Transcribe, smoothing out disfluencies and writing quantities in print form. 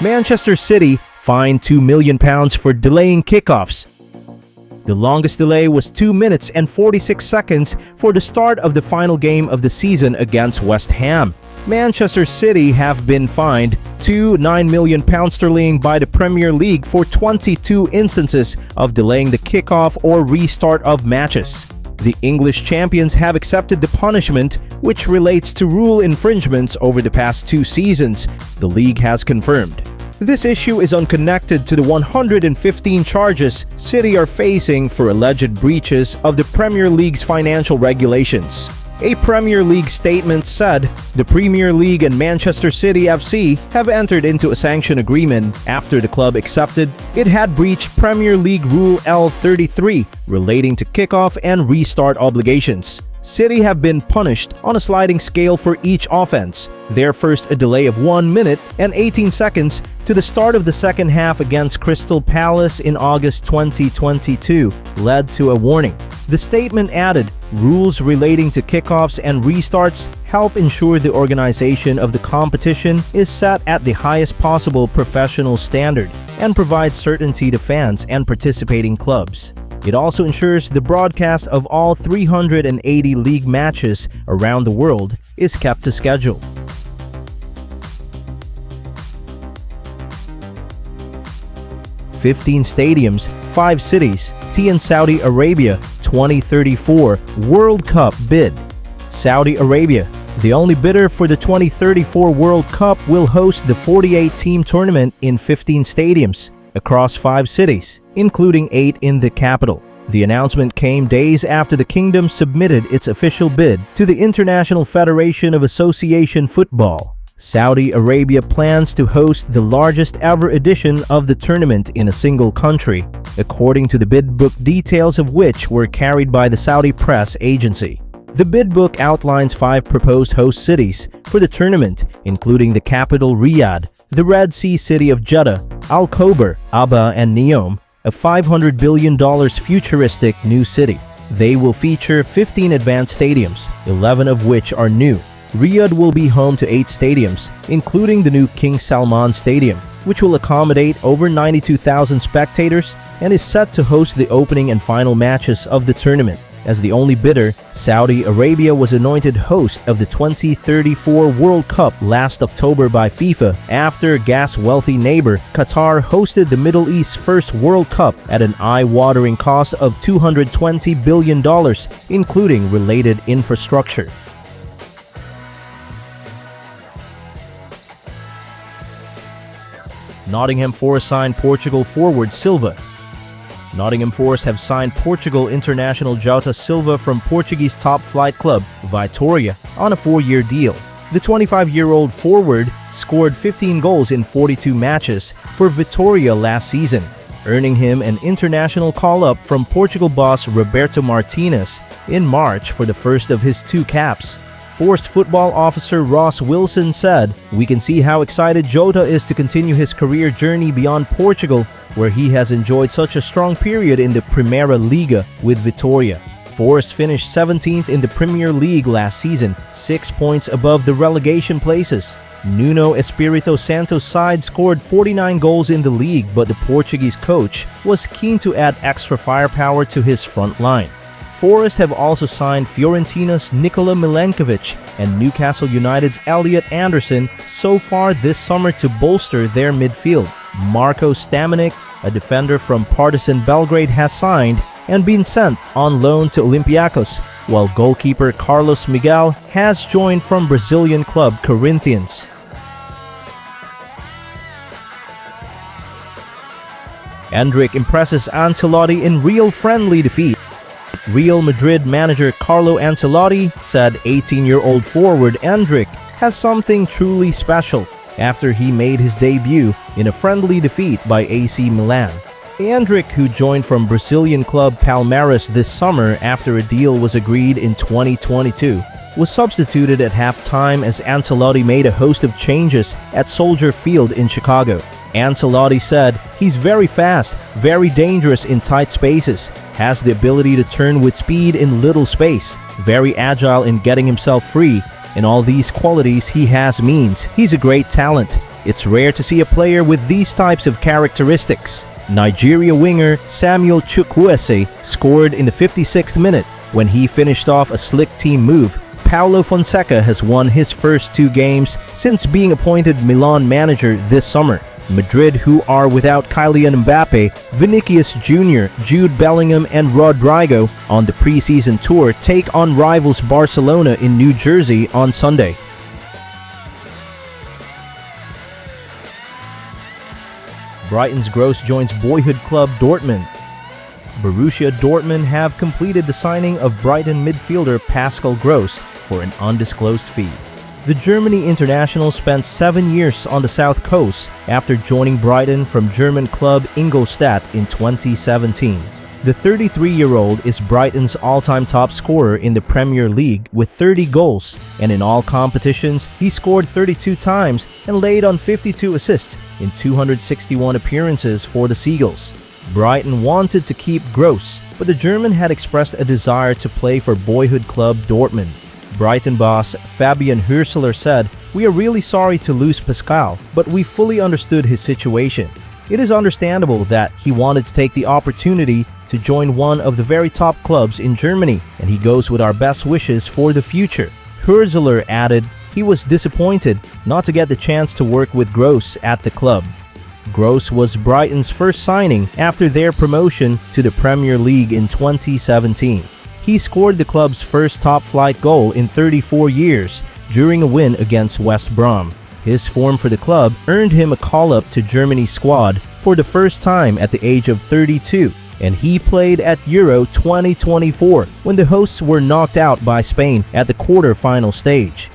Manchester City fined £2 million for delaying kickoffs. The longest delay was 2 minutes and 46 seconds for the start of the final game of the season against West Ham. Manchester City have been fined £9 million by the Premier League for 22 instances of delaying the kickoff or restart of matches. The English champions have accepted the punishment, which relates to rule infringements over the past 2 seasons, the league has confirmed. This issue is unconnected to the 115 charges City are facing for alleged breaches of the Premier League's financial regulations. A Premier League statement said the Premier League and Manchester City FC have entered into a sanction agreement after the club accepted it had breached Premier League Rule L33 relating to kickoff and restart obligations. City have been punished on a sliding scale for each offense. Their first, a delay of 1 minute and 18 seconds to the start of the second half against Crystal Palace in August 2022, led to a warning. The statement added, rules relating to kickoffs and restarts help ensure the organization of the competition is set at the highest possible professional standard and provide certainty to fans and participating clubs. It also ensures the broadcast of all 380 league matches around the world is kept to schedule. "15 stadiums, 5 cities, TN Saudi Arabia 2034 World Cup bid." Saudi Arabia, the only bidder for the 2034 World Cup, will host the 48-team tournament in 15 stadiums across 5 cities, including 8 in the capital. The announcement came days after the kingdom submitted its official bid to the International Federation of Association Football. Saudi Arabia plans to host the largest ever edition of the tournament in a single country, according to the bid book, details of which were carried by the Saudi press agency. The bid book outlines 5 proposed host cities for the tournament, including the capital Riyadh, the Red Sea city of Jeddah, Al Khobar, Aba, and Neom, a $500 billion futuristic new city. They will feature 15 advanced stadiums, 11 of which are new. Riyadh will be home to 8 stadiums, including the new King Salman Stadium, which will accommodate over 92,000 spectators and is set to host the opening and final matches of the tournament. As the only bidder, Saudi Arabia was anointed host of the 2034 World Cup last October by FIFA after gas-wealthy neighbor Qatar hosted the Middle East's first World Cup at an eye-watering cost of $220 billion, including related infrastructure. Nottingham Forest signed Portugal forward Silva. Nottingham Forest have signed Portugal international Jota Silva from Portuguese top-flight club Vitória on a 4-year deal. The 25-year-old forward scored 15 goals in 42 matches for Vitória last season, earning him an international call-up from Portugal boss Roberto Martinez in March for the first of his 2 caps. Forest football officer Ross Wilson said, "We can see how excited Jota is to continue his career journey beyond Portugal, where he has enjoyed such a strong period in the Primeira Liga with Vitória." Forest finished 17th in the Premier League last season, 6 points above the relegation places. Nuno Espirito Santo's side scored 49 goals in the league, but the Portuguese coach was keen to add extra firepower to his front line. Forest have also signed Fiorentina's Nikola Milenkovic and Newcastle United's Elliot Anderson so far this summer to bolster their midfield. Marko Stamenic, a defender from Partizan Belgrade, has signed and been sent on loan to Olympiacos, while goalkeeper Carlos Miguel has joined from Brazilian club Corinthians. Endrick impresses Ancelotti in Real friendly defeat. Real Madrid manager Carlo Ancelotti said 18-year-old forward Endrick has something truly special after he made his debut in a friendly defeat by AC Milan. Endrick, who joined from Brazilian club Palmeiras this summer after a deal was agreed in 2022, was substituted at halftime as Ancelotti made a host of changes at Soldier Field in Chicago. Ancelotti said, "He's very fast, very dangerous in tight spaces, has the ability to turn with speed in little space, very agile in getting himself free. In all these qualities he has means he's a great talent. It's rare to see a player with these types of characteristics. Nigeria winger Samuel Chukwueze scored in the 56th minute. When he finished off a slick team move, Paulo Fonseca has won his first 2 games since being appointed Milan manager this summer. Madrid, who are without Kylian Mbappe, Vinicius Jr, Jude Bellingham and Rodrygo on the preseason tour, take on rivals Barcelona in New Jersey on Sunday. Brighton's Gross joins boyhood club Dortmund. Borussia Dortmund have completed the signing of Brighton midfielder Pascal Gross for an undisclosed fee. The Germany international spent 7 years on the South Coast after joining Brighton from German club Ingolstadt in 2017. The 33-year-old is Brighton's all-time top scorer in the Premier League with 30 goals, and in all competitions, he scored 32 times and laid on 52 assists in 261 appearances for the Seagulls. Brighton wanted to keep Gross, but the German had expressed a desire to play for boyhood club Dortmund. Brighton boss Fabian Hürseler said, "We are really sorry to lose Pascal, but we fully understood his situation. It is understandable that he wanted to take the opportunity to join one of the very top clubs in Germany, and he goes with our best wishes for the future." Hürseler added he was disappointed not to get the chance to work with Gross at the club. Gross was Brighton's first signing after their promotion to the Premier League in 2017. He scored the club's first top-flight goal in 34 years during a win against West Brom. His form for the club earned him a call-up to Germany's squad for the first time at the age of 32, and he played at Euro 2024 when the hosts were knocked out by Spain at the quarter-final stage.